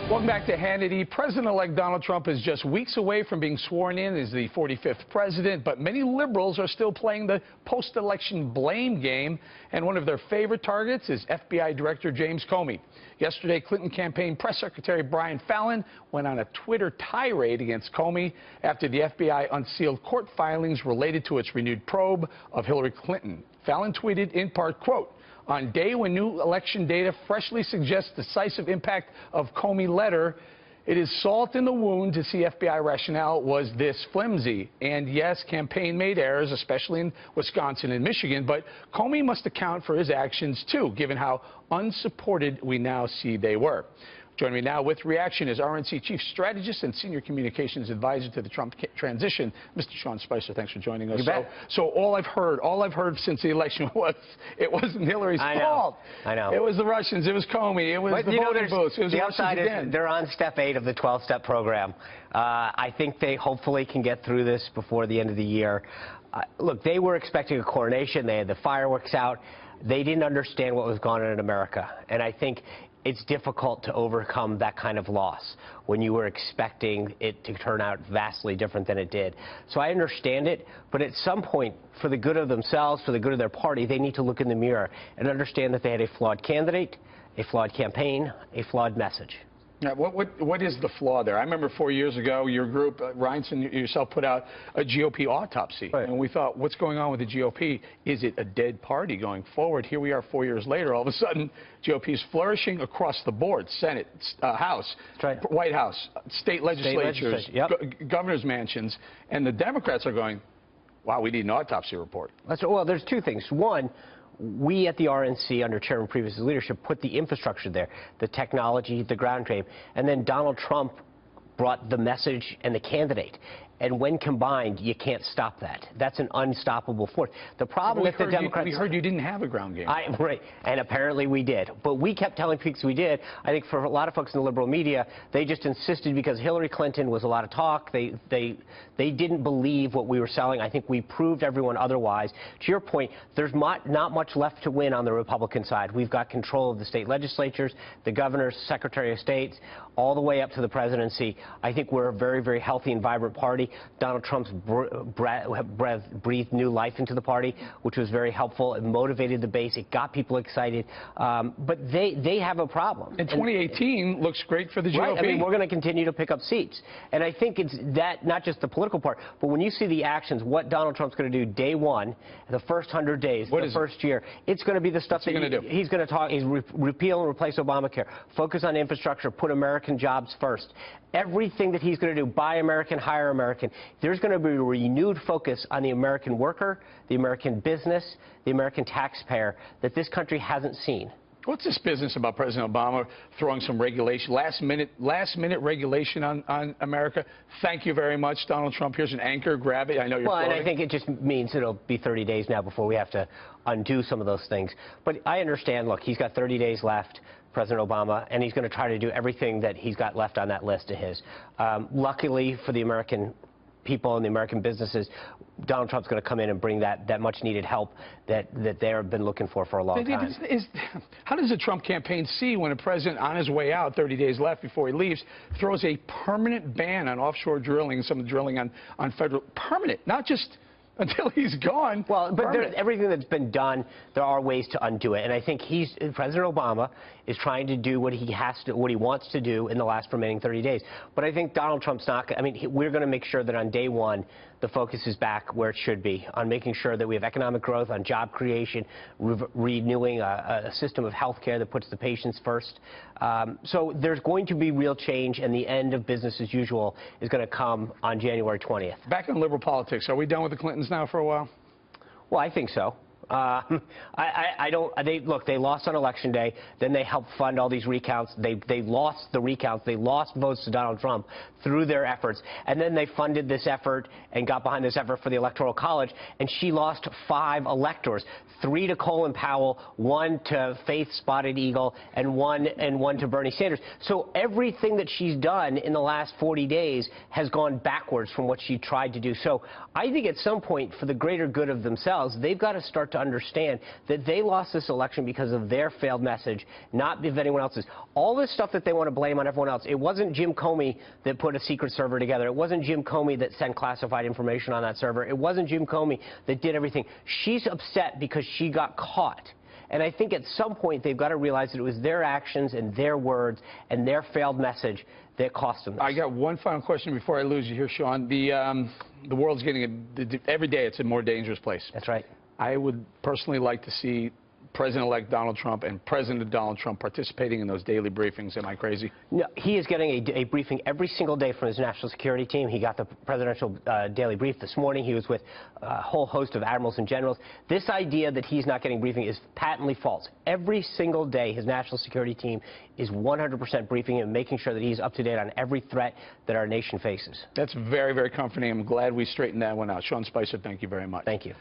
Welcome back to Hannity. President-elect Donald Trump is just weeks away from being sworn in as the 45th president, but many liberals are still playing the post-election blame game, and one of their favorite targets is FBI Director James Comey. Yesterday, Clinton campaign press secretary Brian Fallon went on a Twitter tirade against Comey after the FBI unsealed court filings related to its renewed probe of Hillary Clinton. Fallon tweeted in part, quote, "On day when new election data freshly suggests decisive impact of Comey letter, it is salt in the wound to see FBI rationale was this flimsy. And yes, campaign made errors, especially in Wisconsin and Michigan, but Comey must account for his actions too, given how unsupported we now see they were." Joining me now with reaction is RNC Chief Strategist and Senior Communications Advisor to the Trump transition, Mr. Sean Spicer. Thanks for joining us. You bet. So all I've heard since the election was it wasn't Hillary's fault. I know. It was the Russians. It was Comey. It was the voting booths. It was the upside Russians again. They're on step 8 of the 12-step program. I think they hopefully can get through this before the end of the year. Look, they were expecting a coronation. They had the fireworks out. They didn't understand what was going on in America. And I think it's difficult to overcome that kind of loss when you were expecting it to turn out vastly different than it did. So I understand it, but at some point, for the good of themselves, for the good of their party, they need to look in the mirror and understand that they had a flawed candidate, a flawed campaign, a flawed message. Now, what is the flaw there? I remember 4 years ago, your group, Reinson, yourself, put out a GOP autopsy. Right. And we thought, what's going on with the GOP? Is it a dead party going forward? Here we are 4 years later. All of a sudden, GOP is flourishing across the board. Senate, House, right. White House, state legislatures, yep. Governor's mansions. And the Democrats are going, wow, we need an autopsy report. Well, there's two things. One, we at the RNC, under Chairman Priebus's leadership, put the infrastructure there, the technology, the ground game, and then Donald Trump brought the message and the candidate. And when combined, you can't stop that. That's an unstoppable force. The problem with the Democrats... We heard you didn't have a ground game. Right, and apparently we did. But we kept telling folks we did. I think for a lot of folks in the liberal media, they just insisted because Hillary Clinton was a lot of talk. They didn't believe what we were selling. I think we proved everyone otherwise. To your point, there's not much left to win on the Republican side. We've got control of the state legislatures, the governors, secretary of states, all the way up to the presidency. I think we're a very, very healthy and vibrant party. Donald Trump's breathed new life into the party, which was very helpful. It motivated the base. It got people excited. But they have a problem. And 2018 looks great for the GOP. Right. I mean, we're going to continue to pick up seats. And I think it's that, not just the political part, but when you see the actions, what Donald Trump's going to do day one, the first 100 days, the first year, it's going to be the stuff that he's going to talk. He's repeal and replace Obamacare, focus on infrastructure, put American jobs first. Everything that he's going to do, buy American, hire American. There's going to be a renewed focus on the American worker, the American business, the American taxpayer that this country hasn't seen. What's this business about President Obama throwing some regulation, last minute regulation on America? Thank you very much, Donald Trump. Here's an anchor. Grab it. I know you're Well, floating. and I think it just means it'll be 30 days now before we have to undo some of those things. But I understand, look, he's got 30 days left, President Obama, and he's going to try to do everything that he's got left on that list of his. Luckily for the American people and the American businesses, Donald Trump's going to come in and bring that much-needed help that they have been looking for a long time. How does the Trump campaign see when a president on his way out, 30 days left before he leaves, throws a permanent ban on offshore drilling, some drilling on federal, permanent, not just until he's gone. Well, but everything that's been done, there are ways to undo it. And I think President Obama is trying to do what he wants to do in the last remaining 30 days. But I think Donald Trump's not, I mean, we're going to make sure that on day one, the focus is back where it should be, on making sure that we have economic growth, on job creation, renewing a system of health care that puts the patients first. So there's going to be real change, and the end of business as usual is going to come on January 20th. Back in liberal politics, are we done with the Clintons now for a while? Well, I think so. Look, they lost on Election Day. Then they helped fund all these recounts. They lost the recounts. They lost votes to Donald Trump through their efforts. And then they funded this effort and got behind this effort for the Electoral College. And she lost 5 electors, 3 to Colin Powell, 1 to Faith Spotted Eagle, and one to Bernie Sanders. So everything that she's done in the last 40 days has gone backwards from what she tried to do. So I think at some point, for the greater good of themselves, they've got to start to to understand that they lost this election because of their failed message, not of anyone else's. All this stuff that they want to blame on everyone else, it wasn't Jim Comey that put a secret server together. It wasn't Jim Comey that sent classified information on that server. It wasn't Jim Comey that did everything. She's upset because she got caught. And I think at some point they've got to realize that it was their actions and their words and their failed message that cost them this. I got one final question before I lose you here, Sean. The world's getting, every day it's a more dangerous place. That's right. I would personally like to see President-elect Donald Trump and President Donald Trump participating in those daily briefings. Am I crazy? No, he is getting a briefing every single day from his national security team. He got the presidential daily brief this morning. He was with a whole host of admirals and generals. This idea that he's not getting briefing is patently false. Every single day, his national security team is 100% briefing him and making sure that he's up to date on every threat that our nation faces. That's very, very comforting. I'm glad we straightened that one out. Sean Spicer, thank you very much. Thank you.